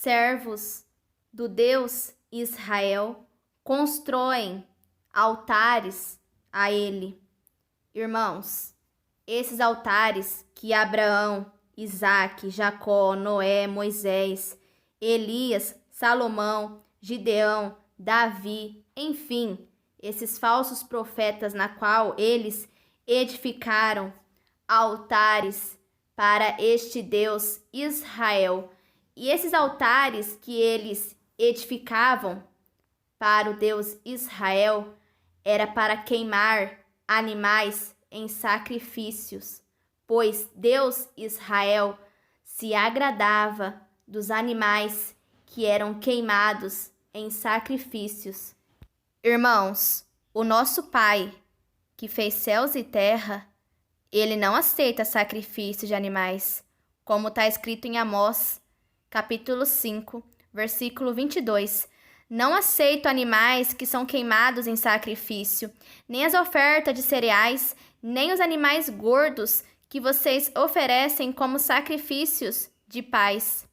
servos do Deus Israel constroem altares a ele. Irmãos, esses altares que Abraão, Isaque, Jacó, Noé, Moisés, Elias, Salomão, Gideão, Davi, enfim, esses falsos profetas na qual eles edificaram altares para este Deus Israel. E esses altares que eles edificavam para o Deus Israel era para queimar animais em sacrifícios, pois Deus Israel se agradava dos animais que eram queimados em sacrifícios. Irmãos, o nosso Pai, que fez céus e terra, ele não aceita sacrifício de animais, como está escrito em Amós, capítulo 5, versículo 22. Não aceito animais que são queimados em sacrifício, nem as ofertas de cereais, nem os animais gordos que vocês oferecem como sacrifícios de paz.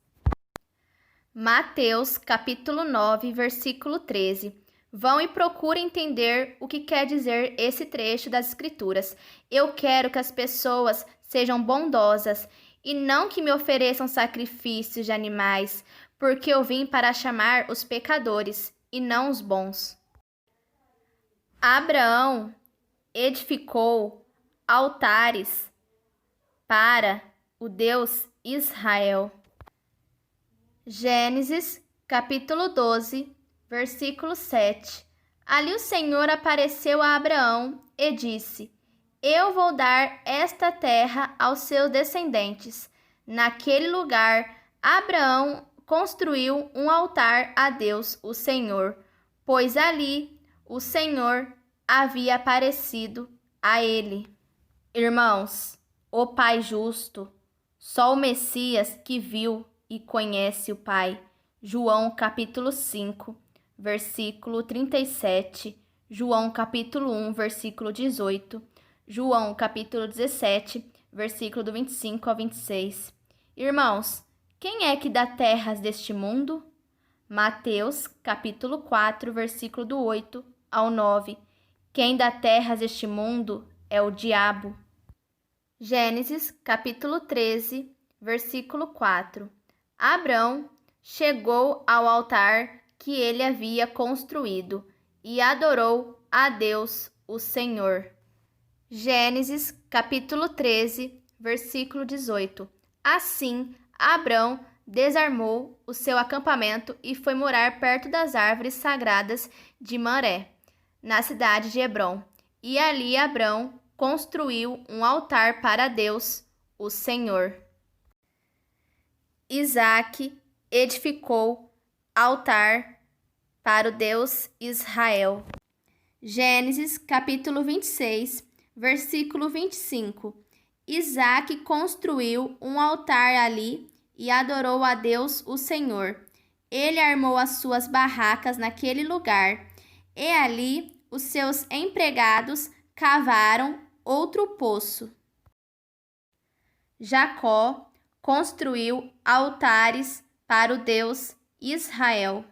Mateus, capítulo 9, versículo 13. Vão e procurem entender o que quer dizer esse trecho das Escrituras. Eu quero que as pessoas sejam bondosas e não que me ofereçam sacrifícios de animais, porque eu vim para chamar os pecadores e não os bons. Abraão edificou altares para o Deus Israel. Gênesis, capítulo 12, versículo 7. Ali o Senhor apareceu a Abraão e disse: Eu vou dar esta terra aos seus descendentes. Naquele lugar, Abraão construiu um altar a Deus, o Senhor, pois ali o Senhor havia aparecido a ele. Irmãos, o Pai justo, só o Messias que viu e conhece o Pai. João capítulo 5, versículo 37, João capítulo 1, versículo 18, João capítulo 17, versículo do 25 ao 26. Irmãos, quem é que dá terras deste mundo? Mateus capítulo 4, versículo do 8 ao 9. Quem dá terras deste mundo é o diabo. Gênesis capítulo 13, versículo 4. Abrão chegou ao altar que ele havia construído e adorou a Deus, o Senhor. Gênesis capítulo 13, versículo 18. Assim, Abrão desarmou o seu acampamento e foi morar perto das árvores sagradas de Mamré, na cidade de Hebrom. E ali Abrão construiu um altar para Deus, o Senhor. Isaque edificou altar para o Deus Israel. Gênesis capítulo 26, versículo 25. Isaque construiu um altar ali e adorou a Deus, o Senhor. Ele armou as suas barracas naquele lugar, e ali os seus empregados cavaram outro poço. Jacó construiu altares para o Deus Israel.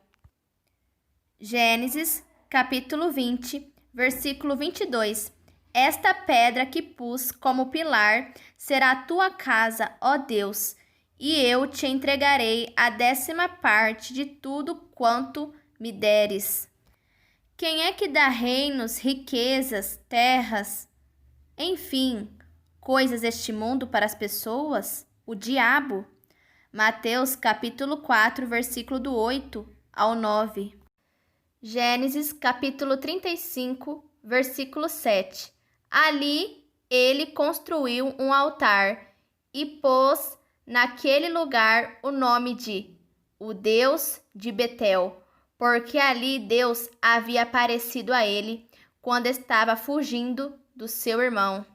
Gênesis, capítulo 20, versículo 22. Esta pedra que pus como pilar será a tua casa, ó Deus, e eu te entregarei a 10ª parte de tudo quanto me deres. Quem é que dá reinos, riquezas, terras, enfim, coisas deste mundo para as pessoas? O diabo. Mateus capítulo 4, versículo do 8 ao 9. Gênesis capítulo 35, versículo 7. Ali ele construiu um altar e pôs naquele lugar o nome de o Deus de Betel, porque ali Deus havia aparecido a ele quando estava fugindo do seu irmão.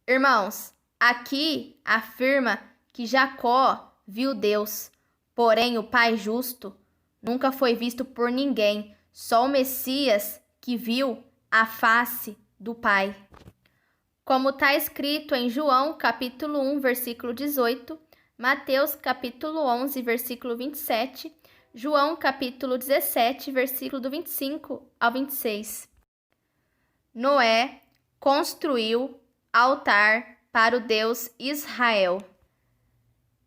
Irmãos, aqui afirma que Jacó viu Deus, porém o Pai justo nunca foi visto por ninguém, só o Messias que viu a face do Pai. Como está escrito em João capítulo 1, versículo 18, Mateus capítulo 11, versículo 27, João capítulo 17, versículo do 25 ao 26. Noé construiu altar para o Deus Israel.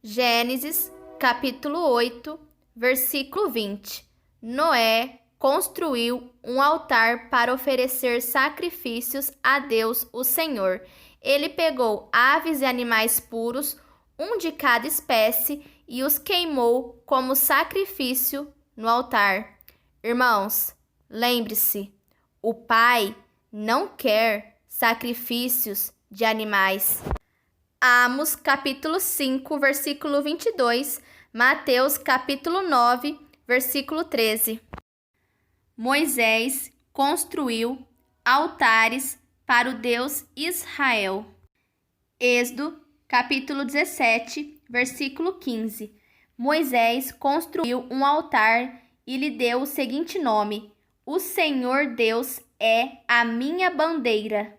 Gênesis capítulo 8, versículo 20. Noé construiu um altar para oferecer sacrifícios a Deus, o Senhor. Ele pegou aves e animais puros, um de cada espécie, e os queimou como sacrifício no altar. Irmãos, lembre-se, o Pai não quer sacrifícios de animais. Amos capítulo 5, versículo 22, Mateus capítulo 9, versículo 13. Moisés construiu altares para o Deus Israel. Êxodo capítulo 17, versículo 15. Moisés construiu um altar e lhe deu o seguinte nome: O Senhor Deus é a minha bandeira.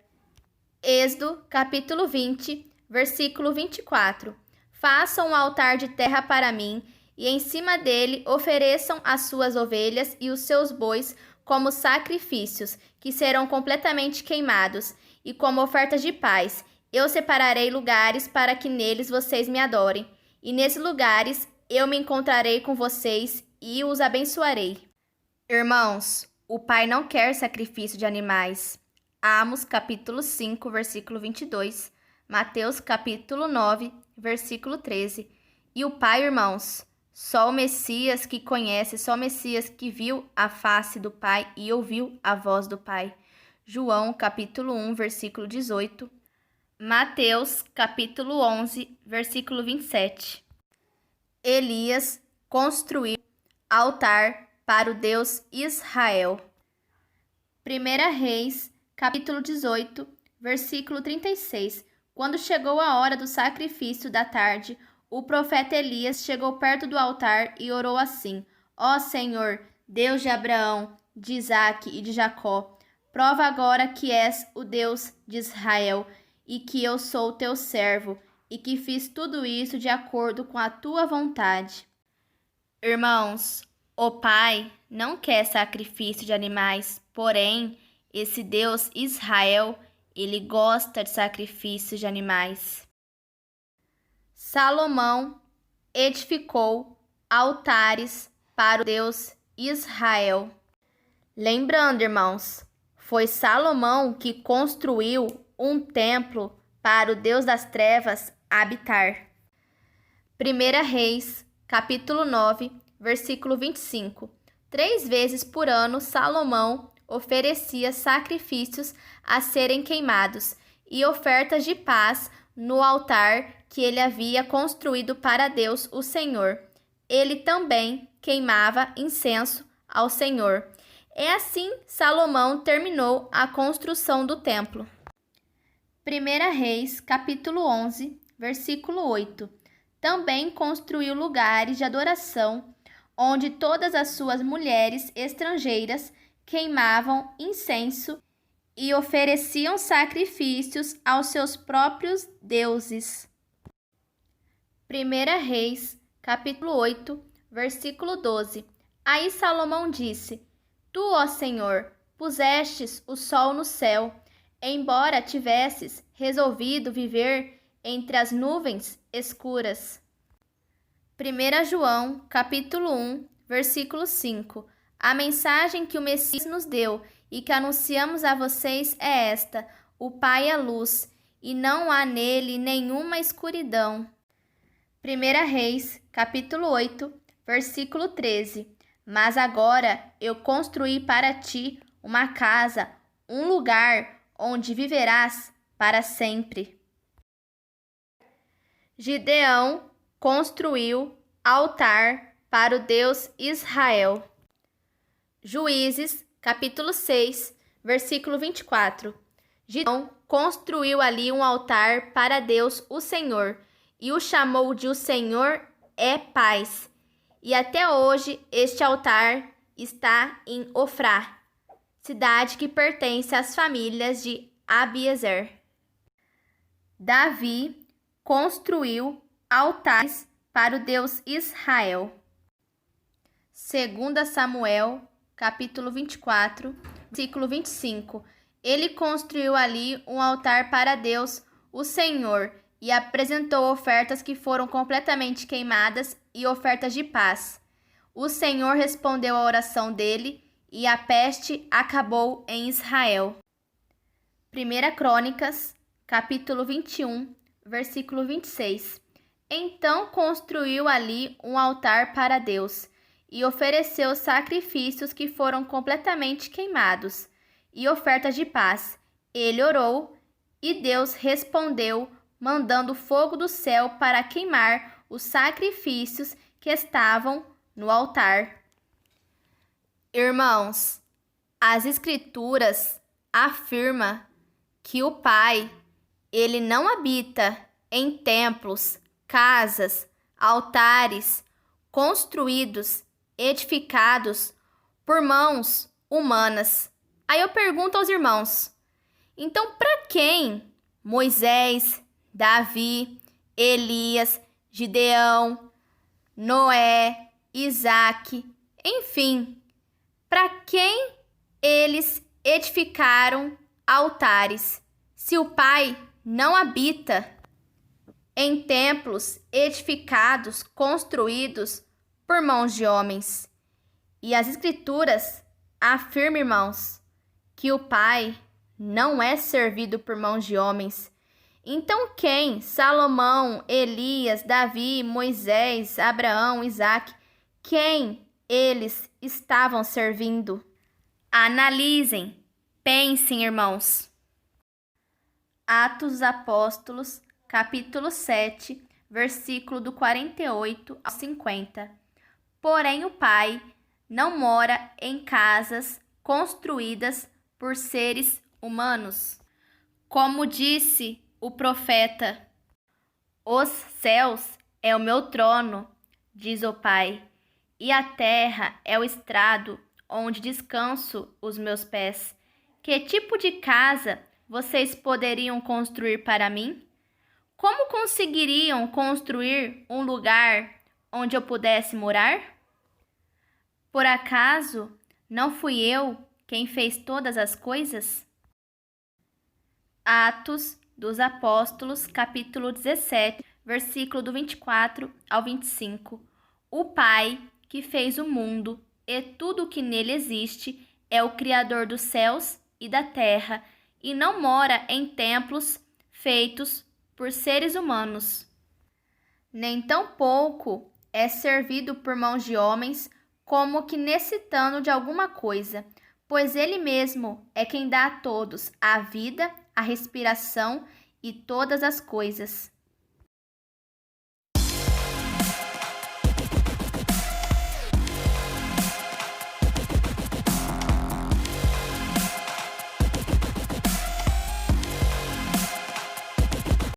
Êxodo capítulo 20, versículo 24. Façam um altar de terra para mim, e em cima dele ofereçam as suas ovelhas e os seus bois como sacrifícios, que serão completamente queimados, e como ofertas de paz. Eu separarei lugares para que neles vocês me adorem, e nesses lugares eu me encontrarei com vocês e os abençoarei. Irmãos, o Pai não quer sacrifício de animais. Amos capítulo 5, versículo 22. Mateus capítulo 9, versículo 13. E o Pai, irmãos, só o Messias que conhece, só o Messias que viu a face do Pai e ouviu a voz do Pai. João capítulo 1, versículo 18. Mateus capítulo 11, versículo 27. Elias construiu altar para o Deus Israel. 1 Reis capítulo 18, versículo 36. Quando chegou a hora do sacrifício da tarde, o profeta Elias chegou perto do altar e orou assim: Ó Senhor, Deus de Abraão, de Isaque e de Jacó, prova agora que és o Deus de Israel e que eu sou teu servo e que fiz tudo isso de acordo com a tua vontade. Irmãos, o Pai não quer sacrifício de animais, porém, esse Deus Israel, ele gosta de sacrifícios de animais. Salomão edificou altares para o Deus Israel. Lembrando, irmãos, foi Salomão que construiu um templo para o Deus das trevas habitar. 1 Reis, capítulo 9, versículo 25. 3 vezes por ano, Salomão oferecia sacrifícios a serem queimados e ofertas de paz no altar que ele havia construído para Deus, o Senhor. Ele também queimava incenso ao Senhor. É assim Salomão terminou a construção do templo. 1 Reis, capítulo 11, versículo 8. Também construiu lugares de adoração, onde todas as suas mulheres estrangeiras queimavam incenso e ofereciam sacrifícios aos seus próprios deuses. 1 Reis, capítulo 8, versículo 12. Aí Salomão disse: Tu, ó Senhor, pusestes o sol no céu, embora tivesses resolvido viver entre as nuvens escuras. 1 João, capítulo 1, versículo 5. A mensagem que o Messias nos deu e que anunciamos a vocês é esta: o Pai é luz, e não há nele nenhuma escuridão. 1 Reis, capítulo 8, versículo 13. Mas agora eu construí para ti uma casa, um lugar onde viverás para sempre. Gideão construiu altar para o Deus Israel. Juízes, capítulo 6, versículo 24. Gideão construiu ali um altar para Deus, o Senhor, e o chamou de O Senhor é Paz. E até hoje este altar está em Ofrá, cidade que pertence às famílias de Abiezer. Davi construiu altares para o Deus Israel. 2 Samuel, capítulo 24, versículo 25. Ele construiu ali um altar para Deus, o Senhor, e apresentou ofertas que foram completamente queimadas e ofertas de paz. O Senhor respondeu à oração dele e a peste acabou em Israel. 1 Crônicas, capítulo 21, versículo 26. Então construiu ali um altar para Deus e ofereceu sacrifícios que foram completamente queimados e ofertas de paz. Ele orou e Deus respondeu, mandando fogo do céu para queimar os sacrifícios que estavam no altar. Irmãos, as Escrituras afirmam que o Pai, ele não habita em templos, casas, altares construídos, edificados por mãos humanas. Aí eu pergunto aos irmãos, então para quem Moisés, Davi, Elias, Gideão, Noé, Isaque, enfim, para quem eles edificaram altares, se o Pai não habita em templos edificados, construídos por mãos de homens? E as Escrituras afirmam, irmãos, que o Pai não é servido por mãos de homens. Então quem? Salomão, Elias, Davi, Moisés, Abraão, Isaque, quem eles estavam servindo? Analisem, pensem, irmãos. Atos dos Apóstolos, capítulo 7, versículo do 48 ao 50. Porém o Pai não mora em casas construídas por seres humanos. Como disse o profeta, os céus é o meu trono, diz o Pai, e a terra é o estrado onde descanso os meus pés. Que tipo de casa vocês poderiam construir para mim? Como conseguiriam construir um lugar onde eu pudesse morar? Por acaso não fui eu quem fez todas as coisas? Atos dos Apóstolos, capítulo 17, versículo do 24 ao 25. O Pai, que fez o mundo e tudo o que nele existe, é o Criador dos céus e da terra, e não mora em templos feitos por seres humanos. Nem tampouco é servido por mãos de homens, como que necessitando de alguma coisa, pois ele mesmo é quem dá a todos a vida, a respiração e todas as coisas.